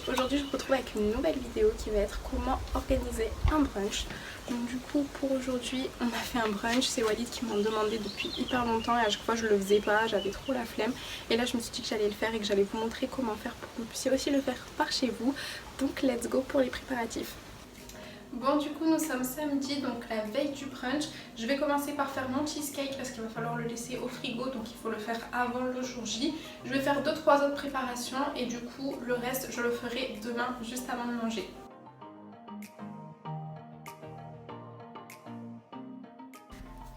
Aujourd'hui je vous retrouve avec une nouvelle vidéo qui va être comment organiser un brunch. Donc du coup pour aujourd'hui on a fait un brunch, c'est Walid qui m'en demandait depuis hyper longtemps et à chaque fois je le faisais pas, j'avais trop la flemme. Et là je me suis dit que j'allais le faire et que j'allais vous montrer comment faire pour que vous puissiez aussi le faire par chez vous. Donc let's go pour les préparatifs. Bon du coup nous sommes samedi, donc la veille du brunch. Je vais commencer par faire mon cheesecake parce qu'il va falloir le laisser au frigo, donc il faut le faire avant le jour J. Je vais faire 2-3 autres préparations et du coup le reste je le ferai demain juste avant de manger.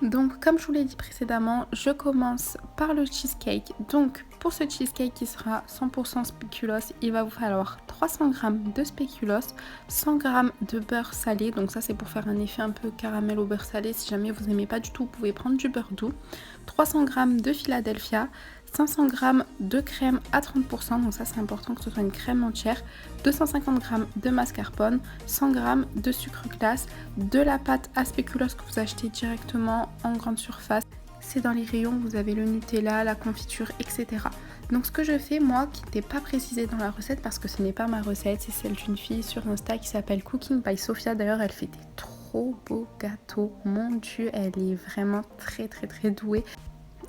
Donc comme je vous l'ai dit précédemment, je commence par le cheesecake. Donc pour ce cheesecake qui sera 100% spéculoos, il va vous falloir 300 g de spéculoos, 100 g de beurre salé. Donc ça c'est pour faire un effet un peu caramel au beurre salé. Si jamais vous n'aimez pas du tout, vous pouvez prendre du beurre doux. 300 g de Philadelphia, 500 g de crème à 30%, donc ça c'est important que ce soit une crème entière, 250 g de mascarpone, 100 g de sucre glace, de la pâte à spéculoos que vous achetez directement en grande surface. C'est dans les rayons, vous avez le Nutella, la confiture, etc. Donc ce que je fais moi, qui n'était pas précisé dans la recette parce que ce n'est pas ma recette, c'est celle d'une fille sur Insta qui s'appelle Cooking by Sophia. D'ailleurs elle fait des trop beaux gâteaux, mon dieu, elle est vraiment très douée.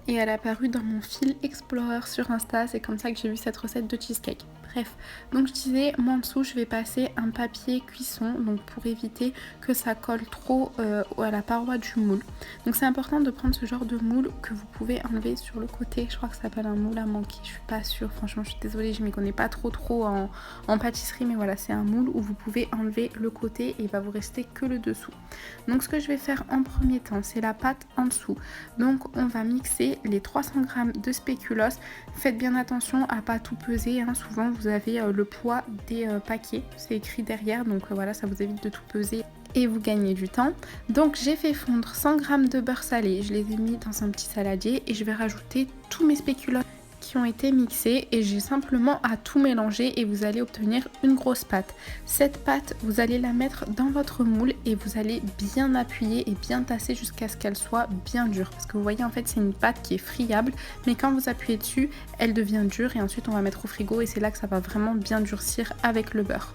Et elle est apparue dans mon fil Explorer sur Insta, c'est comme ça que j'ai vu cette recette de cheesecake. Bref, donc je disais, moi en dessous je vais passer un papier cuisson, donc pour éviter que ça colle trop à la paroi du moule. Donc c'est important de prendre ce genre de moule que vous pouvez enlever sur le côté. Je crois que ça s'appelle un moule à manquer, je suis pas sûre, franchement je suis désolée, je m'y connais pas trop en pâtisserie, mais voilà, c'est un moule où vous pouvez enlever le côté et il va vous rester que le dessous. Donc ce que je vais faire en premier temps, c'est la pâte en dessous. Donc on va mixer les 300 g de spéculoos. Faites bien attention à pas tout peser, hein. Souvent vous avez le poids des paquets, c'est écrit derrière, donc voilà, ça vous évite de tout peser et vous gagnez du temps. Donc j'ai fait fondre 100 g de beurre salé, je les ai mis dans un petit saladier et je vais rajouter tous mes spéculoos qui ont été mixés et j'ai simplement à tout mélanger et vous allez obtenir une grosse pâte. Cette pâte, vous allez la mettre dans votre moule et vous allez bien appuyer et bien tasser jusqu'à ce qu'elle soit bien dure. Parce que vous voyez, en fait, c'est une pâte qui est friable, mais quand vous appuyez dessus, elle devient dure et ensuite on va mettre au frigo et c'est là que ça va vraiment bien durcir avec le beurre.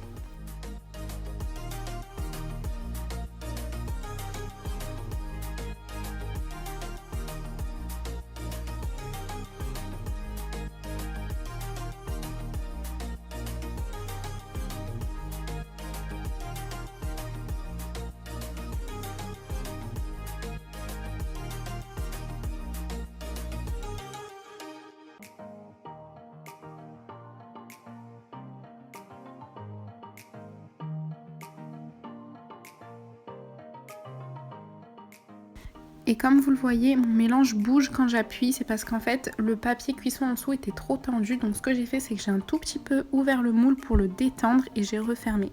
Et comme vous le voyez, mon mélange bouge quand j'appuie, c'est parce qu'en fait le papier cuisson en dessous était trop tendu. Donc ce que j'ai fait, c'est que j'ai un tout petit peu ouvert le moule pour le détendre et j'ai refermé.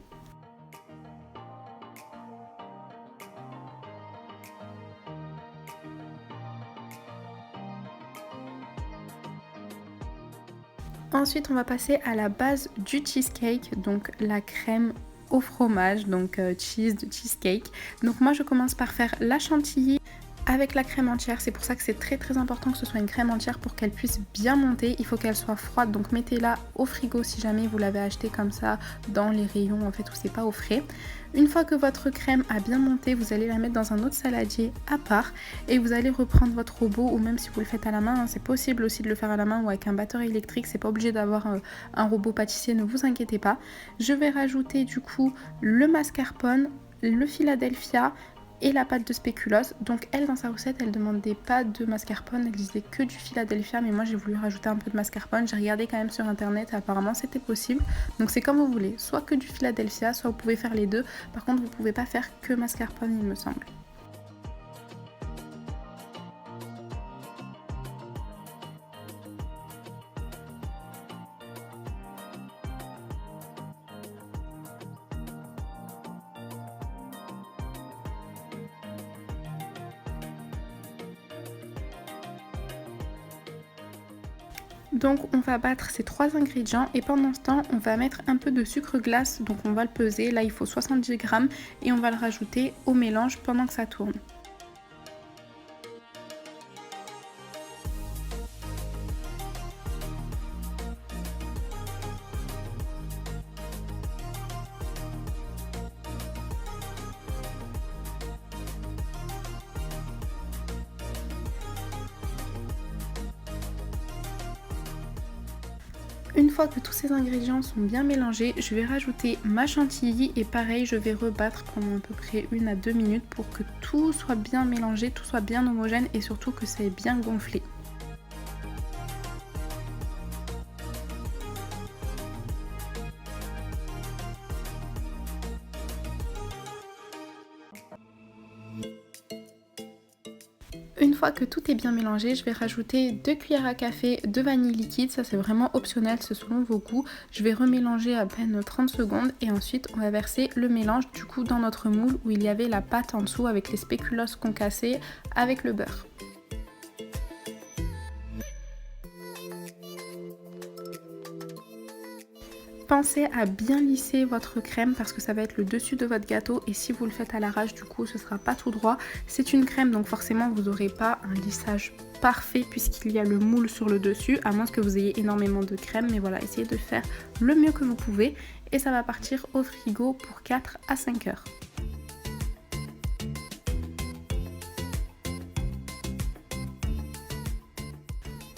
Ensuite on va passer à la base du cheesecake, donc la crème au fromage, donc cheese de cheesecake. Donc moi je commence par faire la chantilly avec la crème entière. C'est pour ça que c'est très important que ce soit une crème entière pour qu'elle puisse bien monter. Il faut qu'elle soit froide, donc mettez-la au frigo si jamais vous l'avez acheté comme ça dans les rayons en fait où c'est pas au frais. Une fois que votre crème a bien monté, vous allez la mettre dans un autre saladier à part et vous allez reprendre votre robot, ou même si vous le faites à la main, hein, c'est possible aussi de le faire à la main ou avec un batteur électrique, c'est pas obligé d'avoir un robot pâtissier, ne vous inquiétez pas. Je vais rajouter du coup le mascarpone, le Philadelphia et la pâte de spéculoos. Donc elle, dans sa recette, elle demandait pas de mascarpone, elle disait que du Philadelphia, mais moi j'ai voulu rajouter un peu de mascarpone. J'ai regardé quand même sur internet et apparemment c'était possible. Donc c'est comme vous voulez, soit que du Philadelphia, soit vous pouvez faire les deux. Par contre vous pouvez pas faire que mascarpone, il me semble. Donc on va battre ces trois ingrédients et pendant ce temps on va mettre un peu de sucre glace, donc on va le peser, là il faut 70 g et on va le rajouter au mélange pendant que ça tourne. Une fois que tous ces ingrédients sont bien mélangés, je vais rajouter ma chantilly et pareil, je vais rebattre pendant à peu près 1 à 2 minutes pour que tout soit bien mélangé, tout soit bien homogène et surtout que ça ait bien gonflé. Une fois que tout est bien mélangé, je vais rajouter 2 cuillères à café de vanille liquide, ça c'est vraiment optionnel, c'est selon vos goûts. Je vais remélanger à peine 30 secondes et ensuite on va verser le mélange du coup dans notre moule où il y avait la pâte en dessous avec les spéculoos concassés avec le beurre. Pensez à bien lisser votre crème parce que ça va être le dessus de votre gâteau et si vous le faites à l'arrache du coup ce sera pas tout droit. C'est une crème donc forcément vous n'aurez pas un lissage parfait puisqu'il y a le moule sur le dessus à moins que vous ayez énormément de crème, mais voilà, essayez de faire le mieux que vous pouvez et ça va partir au frigo pour 4 à 5 heures.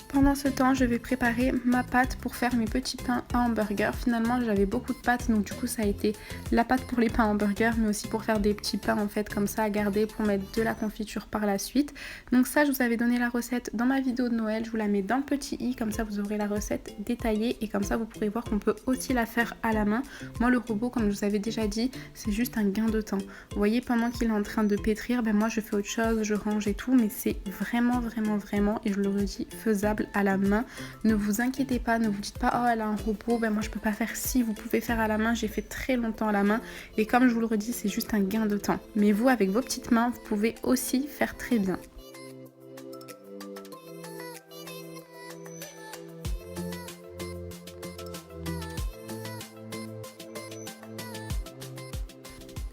Pendant ce temps, je vais préparer ma pâte pour faire mes petits pains à hamburger. Finalement, j'avais beaucoup de pâtes, donc du coup, ça a été la pâte pour les pains à hamburger, mais aussi pour faire des petits pains en fait comme ça à garder pour mettre de la confiture par la suite. Donc ça, je vous avais donné la recette dans ma vidéo de Noël. Je vous la mets dans le petit i, comme ça vous aurez la recette détaillée et comme ça vous pourrez voir qu'on peut aussi la faire à la main. Moi, le robot, comme je vous avais déjà dit, c'est juste un gain de temps. Vous voyez, pendant qu'il est en train de pétrir, ben moi je fais autre chose, je range et tout, mais c'est vraiment, et je le redis, faisable à la main. Ne vous inquiétez pas, ne vous dites pas oh elle a un robot, ben moi je peux pas faire. Si, vous pouvez faire à la main, j'ai fait très longtemps à la main et comme je vous le redis, c'est juste un gain de temps. Mais vous, avec vos petites mains, vous pouvez aussi faire très bien.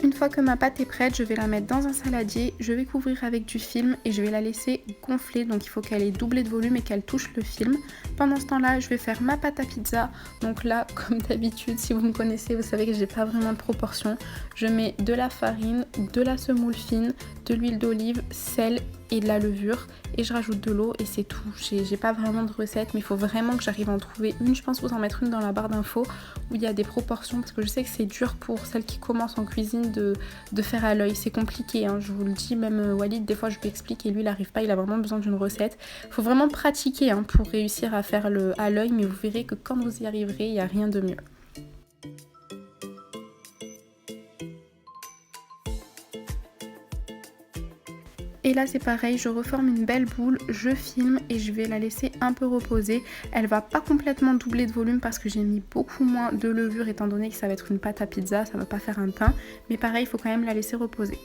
Une fois que ma pâte est prête, je vais la mettre dans un saladier, je vais couvrir avec du film et je vais la laisser gonfler. Donc il faut qu'elle ait doublé de volume et qu'elle touche le film. Pendant ce temps-là, je vais faire ma pâte à pizza. Donc là, comme d'habitude, si vous me connaissez, vous savez que j'ai pas vraiment de proportion. Je mets de la farine, de la semoule fine, de l'huile d'olive, sel et de la levure et je rajoute de l'eau et c'est tout. J'ai pas vraiment de recette mais il faut vraiment que j'arrive à en trouver une. Je pense vous en mettre une dans la barre d'infos où il y a des proportions parce que je sais que c'est dur pour celles qui commencent en cuisine de faire à l'œil. C'est compliqué, hein, je vous le dis, même Walid des fois je lui explique et lui il arrive pas, il a vraiment besoin d'une recette. Il faut vraiment pratiquer hein, pour réussir à faire à l'œil, mais vous verrez que quand vous y arriverez, il n'y a rien de mieux. Et là c'est pareil, je reforme une belle boule, je filme et je vais la laisser un peu reposer. Elle va pas complètement doubler de volume parce que j'ai mis beaucoup moins de levure étant donné que ça va être une pâte à pizza, ça va pas faire un pain. Mais pareil, il faut quand même la laisser reposer.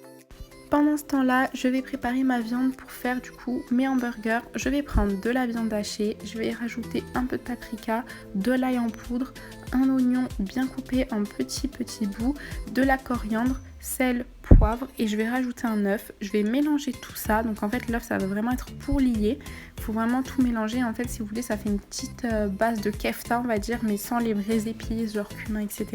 Pendant ce temps-là, je vais préparer ma viande pour faire du coup mes hamburgers. Je vais prendre de la viande hachée, je vais rajouter un peu de paprika, de l'ail en poudre, un oignon bien coupé en petits bouts, de la coriandre, sel, poivre et je vais rajouter un œuf. Je vais mélanger tout ça. Donc en fait l'œuf ça va vraiment être pour lier. Il faut vraiment tout mélanger. En fait si vous voulez ça fait une petite base de kefta on va dire mais sans les vraies épices genre cumin etc.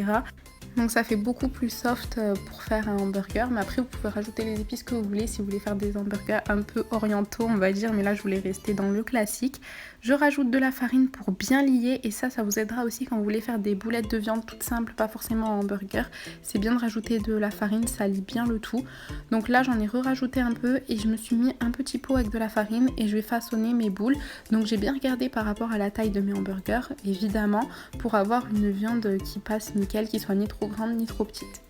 Donc ça fait beaucoup plus soft pour faire un hamburger, mais après vous pouvez rajouter les épices que vous voulez si vous voulez faire des hamburgers un peu orientaux on va dire, mais là je voulais rester dans le classique. Je rajoute de la farine pour bien lier et ça vous aidera aussi quand vous voulez faire des boulettes de viande toutes simples, pas forcément en hamburger. C'est bien de rajouter de la farine, ça lie bien le tout. Donc là j'en ai rajouté un peu et je me suis mis un petit pot avec de la farine et je vais façonner mes boules. Donc j'ai bien regardé par rapport à la taille de mes hamburgers, évidemment, pour avoir une viande qui passe nickel, qui soit ni trop grande ni trop petite.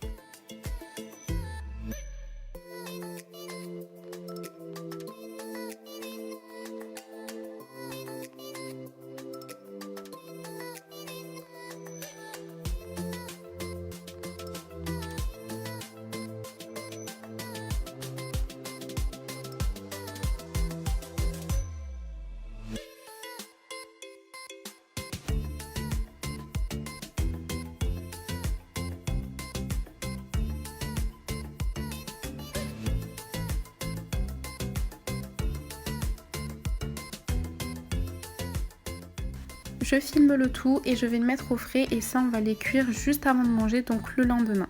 Je filme le tout et je vais le mettre au frais et ça on va les cuire juste avant de manger, donc le lendemain.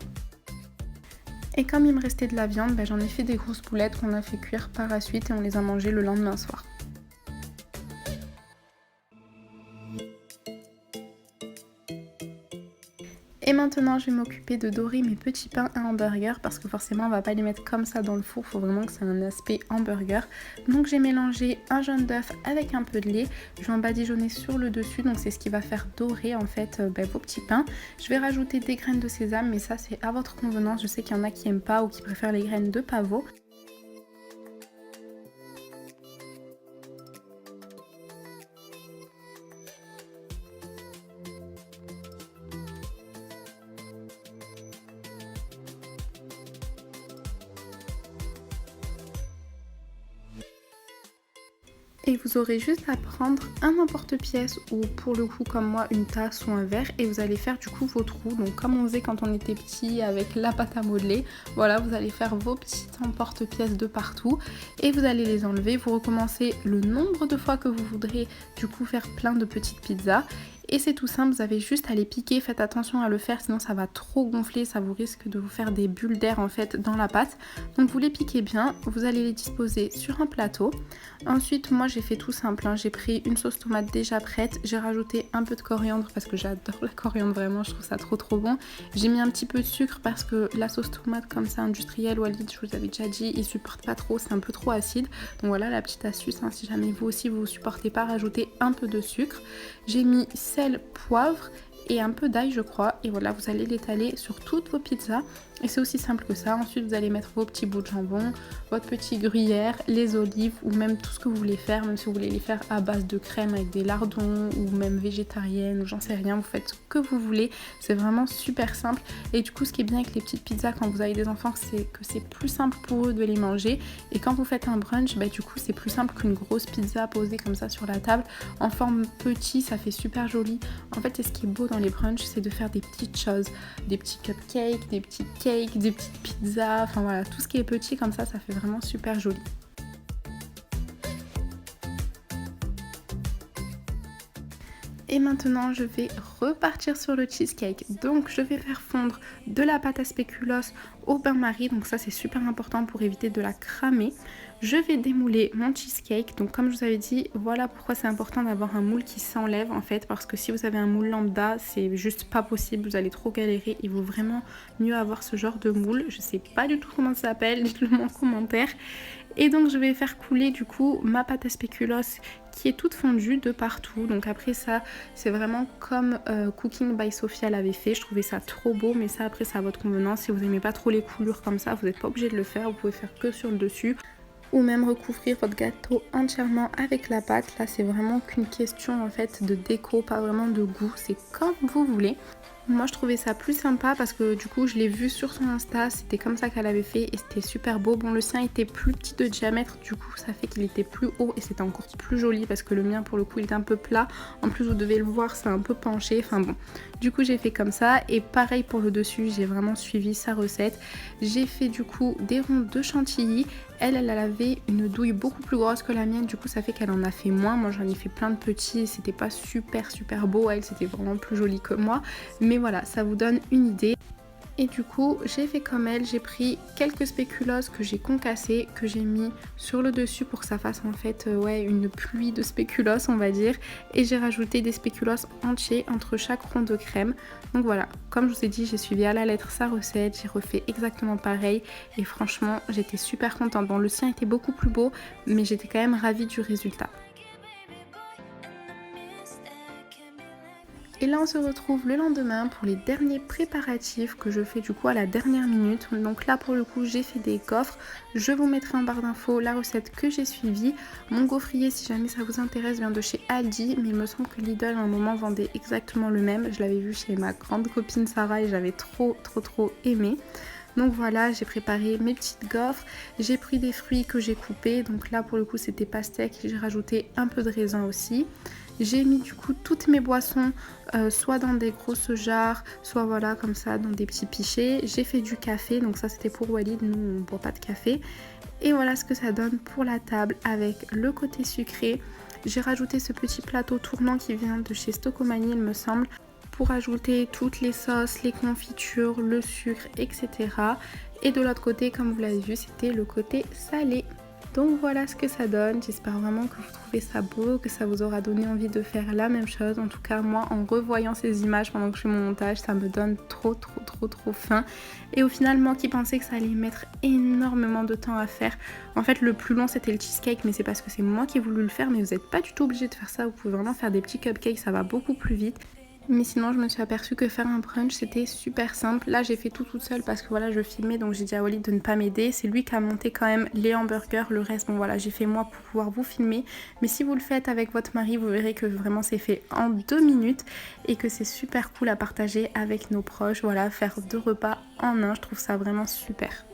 Et comme il me restait de la viande, j'en ai fait des grosses boulettes qu'on a fait cuire par la suite et on les a mangées le lendemain soir. Et maintenant je vais m'occuper de dorer mes petits pains à hamburger parce que forcément on va pas les mettre comme ça dans le four, il faut vraiment que ça ait un aspect hamburger. Donc j'ai mélangé un jaune d'œuf avec un peu de lait, je vais en badigeonner sur le dessus, donc c'est ce qui va faire dorer en fait vos petits pains. Je vais rajouter des graines de sésame, mais ça c'est à votre convenance, je sais qu'il y en a qui aiment pas ou qui préfèrent les graines de pavot. Et vous aurez juste à prendre un emporte-pièce ou pour le coup comme moi une tasse ou un verre et vous allez faire du coup vos trous. Donc comme on faisait quand on était petit avec la pâte à modeler, voilà, vous allez faire vos petits emporte-pièces de partout et vous allez les enlever. Vous recommencez le nombre de fois que vous voudrez du coup faire plein de petites pizzas. Et c'est tout simple, vous avez juste à les piquer, faites attention à le faire sinon ça va trop gonfler, ça vous risque de vous faire des bulles d'air en fait dans la pâte. Donc vous les piquez bien, vous allez les disposer sur un plateau. Ensuite moi j'ai fait tout simple, hein. J'ai pris une sauce tomate déjà prête, j'ai rajouté un peu de coriandre parce que j'adore la coriandre vraiment, je trouve ça trop bon. J'ai mis un petit peu de sucre parce que la sauce tomate comme ça industrielle ou Aldi, je vous avais déjà dit, ils supportent pas trop, c'est un peu trop acide. Donc voilà la petite astuce, hein, si jamais vous aussi vous supportez pas, rajoutez un peu de sucre. J'ai mis sel, poivre et un peu d'ail je crois et voilà vous allez l'étaler sur toutes vos pizzas et c'est aussi simple que ça. Ensuite vous allez mettre vos petits bouts de jambon, votre petit gruyère, les olives ou même tout ce que vous voulez faire, même si vous voulez les faire à base de crème avec des lardons ou même végétarienne ou j'en sais rien, vous faites ce que vous voulez, c'est vraiment super simple. Et du coup ce qui est bien avec les petites pizzas quand vous avez des enfants, c'est que c'est plus simple pour eux de les manger et quand vous faites un brunch, bah, du coup c'est plus simple qu'une grosse pizza posée comme ça sur la table en forme petit, ça fait super joli. En fait c'est ce qui est beau dans les brunchs, c'est de faire des petites choses, des petits cupcakes, des petits cakes, des petites pizzas, enfin voilà, tout ce qui est petit comme ça fait vraiment super joli. Et maintenant je vais repartir sur le cheesecake. Donc je vais faire fondre de la pâte à spéculoos au bain-marie. Donc ça c'est super important pour éviter de la cramer. Je vais démouler mon cheesecake. Donc comme je vous avais dit, voilà pourquoi c'est important d'avoir un moule qui s'enlève en fait. Parce que si vous avez un moule lambda, c'est juste pas possible. Vous allez trop galérer. Il vaut vraiment mieux avoir ce genre de moule. Je sais pas du tout comment ça s'appelle. Dites-le moi en commentaire. Et donc je vais faire couler du coup ma pâte à spéculoos qui est toute fondue de partout. Donc après ça c'est vraiment comme Cooking by Sophia l'avait fait. Je trouvais ça trop beau, mais ça après c'est à votre convenance. Si vous n'aimez pas trop les coulures comme ça, vous n'êtes pas obligé de le faire. Vous pouvez faire que sur le dessus ou même recouvrir votre gâteau entièrement avec la pâte. Là c'est vraiment qu'une question en fait de déco, pas vraiment de goût. C'est comme vous voulez. Moi je trouvais ça plus sympa parce que du coup je l'ai vu sur son Insta, c'était comme ça qu'elle avait fait et c'était super beau. Bon le sien était plus petit de diamètre, du coup ça fait qu'il était plus haut et c'était encore plus joli parce que le mien pour le coup il est un peu plat. En plus vous devez le voir, c'est un peu penché, enfin bon. Du coup j'ai fait comme ça et pareil pour le dessus, j'ai vraiment suivi sa recette. J'ai fait du coup des ronds de chantilly. Elle avait une douille beaucoup plus grosse que la mienne, du coup ça fait qu'elle en a fait moins. Moi j'en ai fait plein de petits, c'était pas super beau, elle c'était vraiment plus joli que moi. Mais voilà, ça vous donne une idée. Et du coup, j'ai fait comme elle, j'ai pris quelques spéculoos que j'ai concassés, que j'ai mis sur le dessus pour que ça fasse en fait ouais, une pluie de spéculoos on va dire. Et j'ai rajouté des spéculoos entiers entre chaque rond de crème. Donc voilà, comme je vous ai dit, j'ai suivi à la lettre sa recette, j'ai refait exactement pareil. Et franchement, j'étais super contente. Bon, le sien était beaucoup plus beau, mais j'étais quand même ravie du résultat. Et là on se retrouve le lendemain pour les derniers préparatifs que je fais du coup à la dernière minute. Donc là pour le coup j'ai fait des gaufres. Je vous mettrai en barre d'infos la recette que j'ai suivie. Mon gaufrier si jamais ça vous intéresse vient de chez Aldi. Mais il me semble que Lidl à un moment vendait exactement le même. Je l'avais vu chez ma grande copine Sarah et j'avais trop aimé. Donc voilà, j'ai préparé mes petites gaufres, j'ai pris des fruits que j'ai coupés, donc là pour le coup c'était pastèque, j'ai rajouté un peu de raisin aussi. J'ai mis du coup toutes mes boissons soit dans des grosses jarres, soit voilà comme ça dans des petits pichets. J'ai fait du café, donc ça c'était pour Walid, nous on ne boit pas de café. Et voilà ce que ça donne pour la table avec le côté sucré. J'ai rajouté ce petit plateau tournant qui vient de chez Stocomanie il me semble, pour ajouter toutes les sauces, les confitures, le sucre, etc. Et de l'autre côté, comme vous l'avez vu, c'était le côté salé. Donc voilà ce que ça donne, j'espère vraiment que vous trouvez ça beau, que ça vous aura donné envie de faire la même chose. En tout cas moi en revoyant ces images pendant que je fais mon montage, ça me donne trop faim. Et au final moi qui pensais que ça allait mettre énormément de temps à faire, en fait le plus long c'était le cheesecake, mais c'est parce que c'est moi qui ai voulu le faire, mais vous n'êtes pas du tout obligé de faire ça, vous pouvez vraiment faire des petits cupcakes, ça va beaucoup plus vite. Mais sinon je me suis aperçue que faire un brunch c'était super simple. Là j'ai fait tout toute seule parce que voilà je filmais, donc j'ai dit à Oli de ne pas m'aider. C'est lui qui a monté quand même les hamburgers, le reste bon voilà j'ai fait moi pour pouvoir vous filmer. Mais si vous le faites avec votre mari vous verrez que vraiment c'est fait en 2 minutes et que c'est super cool à partager avec nos proches. Voilà, faire 2 repas en un, je trouve ça vraiment super.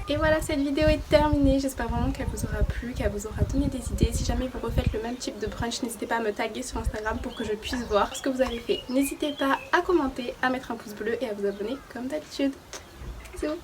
Et voilà, cette vidéo est terminée, j'espère vraiment qu'elle vous aura plu, qu'elle vous aura donné des idées. Si jamais vous refaites le même type de brunch, n'hésitez pas à me taguer sur Instagram pour que je puisse voir ce que vous avez fait. N'hésitez pas à commenter, à mettre un pouce bleu et à vous abonner comme d'habitude. Bisous.